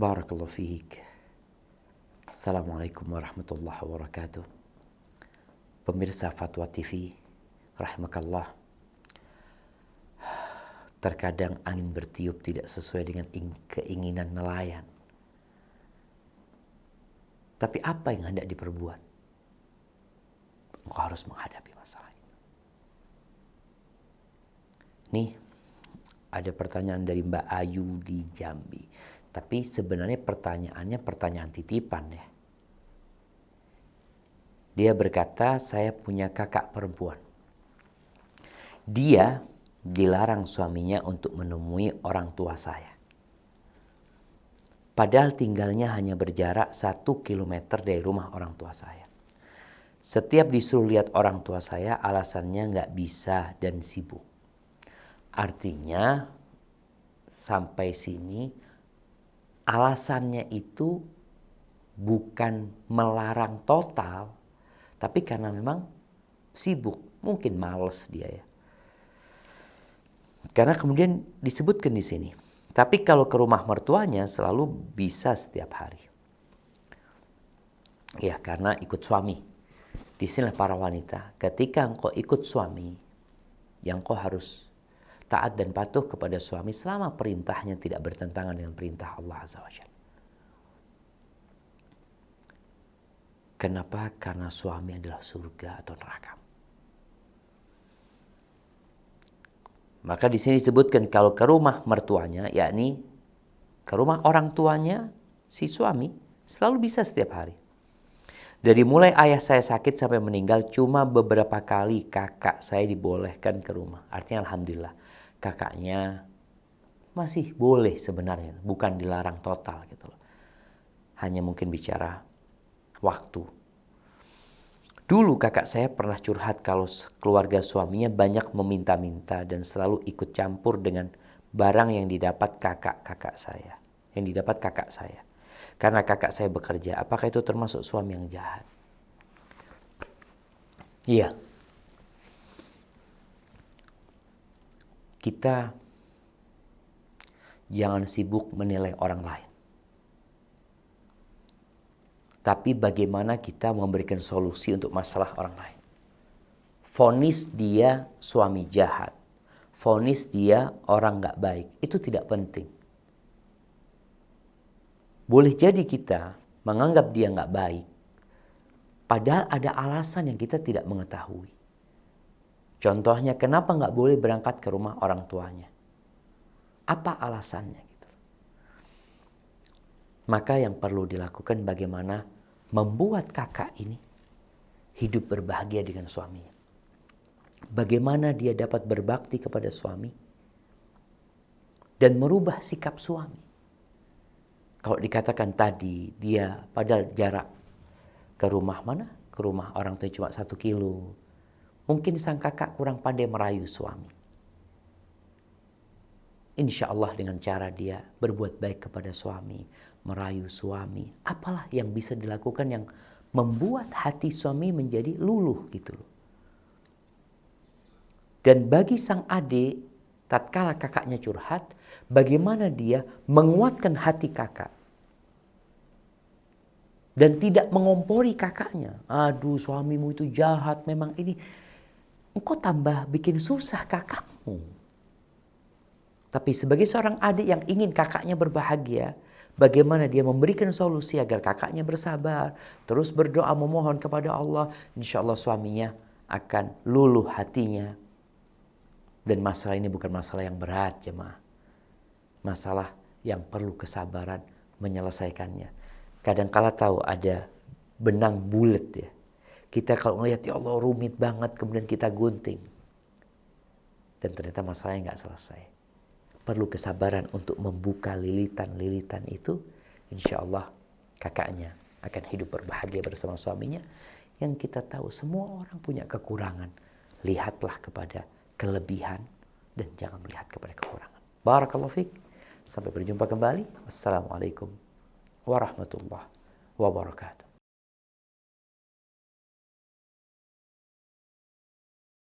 Barakallahu fiik. Assalamualaikum warahmatullahi wabarakatuh. Pemirsa Fatwa TV, rahimakallah. Terkadang angin bertiup tidak sesuai dengan keinginan nelayan. Tapi apa yang hendak diperbuat? Engkau harus menghadapi masalah itu. Nih, ada pertanyaan dari Mbak Ayu di Jambi. Tapi sebenarnya pertanyaannya pertanyaan titipan ya. Dia berkata, saya punya kakak perempuan. Dia dilarang suaminya untuk menemui orang tua saya. Padahal tinggalnya hanya berjarak 1 kilometer dari rumah orang tua saya. Setiap disuruh lihat orang tua saya, alasannya nggak bisa dan sibuk. Artinya, sampai sini, alasannya itu bukan melarang total, tapi karena memang sibuk, mungkin males dia ya. Karena kemudian disebutkan di sini, tapi kalau ke rumah mertuanya selalu bisa setiap hari. Ya, karena ikut suami. Di sinilah para wanita, ketika engkau ikut suami, yang engkau harus taat dan patuh kepada suami selama perintahnya tidak bertentangan dengan perintah Allah Azza wa Jalla. Kenapa? Karena suami adalah surga atau neraka. Maka di sini disebutkan kalau ke rumah mertuanya, yakni ke rumah orang tuanya si suami, selalu bisa setiap hari. Dari mulai ayah saya sakit sampai meninggal, cuma beberapa kali kakak saya dibolehkan ke rumah. Artinya alhamdulillah, kakaknya masih boleh sebenarnya, bukan dilarang total gitu loh. Hanya mungkin bicara waktu. Dulu kakak saya pernah curhat kalau keluarga suaminya banyak meminta-minta dan selalu ikut campur dengan barang yang didapat kakak saya. Yang didapat kakak saya. Karena kakak saya bekerja, apakah itu termasuk suami yang jahat? Iya. Kita jangan sibuk menilai orang lain. Tapi bagaimana kita memberikan solusi untuk masalah orang lain. Vonis dia suami jahat. Vonis dia orang gak baik. Itu tidak penting. Boleh jadi kita menganggap dia gak baik. Padahal ada alasan yang kita tidak mengetahui. Contohnya kenapa gak boleh berangkat ke rumah orang tuanya. Apa alasannya? Gitu. Maka yang perlu dilakukan bagaimana membuat kakak ini hidup berbahagia dengan suaminya. Bagaimana dia dapat berbakti kepada suami dan merubah sikap suami. Kalau dikatakan tadi dia padahal jarak ke rumah mana? Ke rumah orang tua cuma 1 kilo. Mungkin sang kakak kurang pandai merayu suami. Insya Allah dengan cara dia berbuat baik kepada suami, merayu suami, apalah yang bisa dilakukan yang membuat hati suami menjadi luluh gitu loh. Dan bagi sang adik, tatkala kakaknya curhat, bagaimana dia menguatkan hati kakak. Dan tidak mengompori kakaknya. Aduh suamimu itu jahat, memang ini. Engkau tambah bikin susah kakakmu. Tapi sebagai seorang adik yang ingin kakaknya berbahagia, bagaimana dia memberikan solusi agar kakaknya bersabar, terus berdoa memohon kepada Allah, insya Allah suaminya akan luluh hatinya. Dan masalah ini bukan masalah yang berat jemaah. Masalah yang perlu kesabaran menyelesaikannya. Kadang-kala tahu ada benang bulat ya. Kita kalau melihat ya Allah rumit banget kemudian kita gunting. Dan ternyata masalahnya nggak selesai. Perlu kesabaran untuk membuka lilitan-lilitan itu. Insya Allah kakaknya akan hidup berbahagia bersama suaminya. Yang kita tahu semua orang punya kekurangan. Lihatlah kepada kelebihan dan jangan melihat kepada kekurangan. Barakallahu fiik. Sampai berjumpa kembali. Wassalamualaikum warahmatullahi wabarakatuh.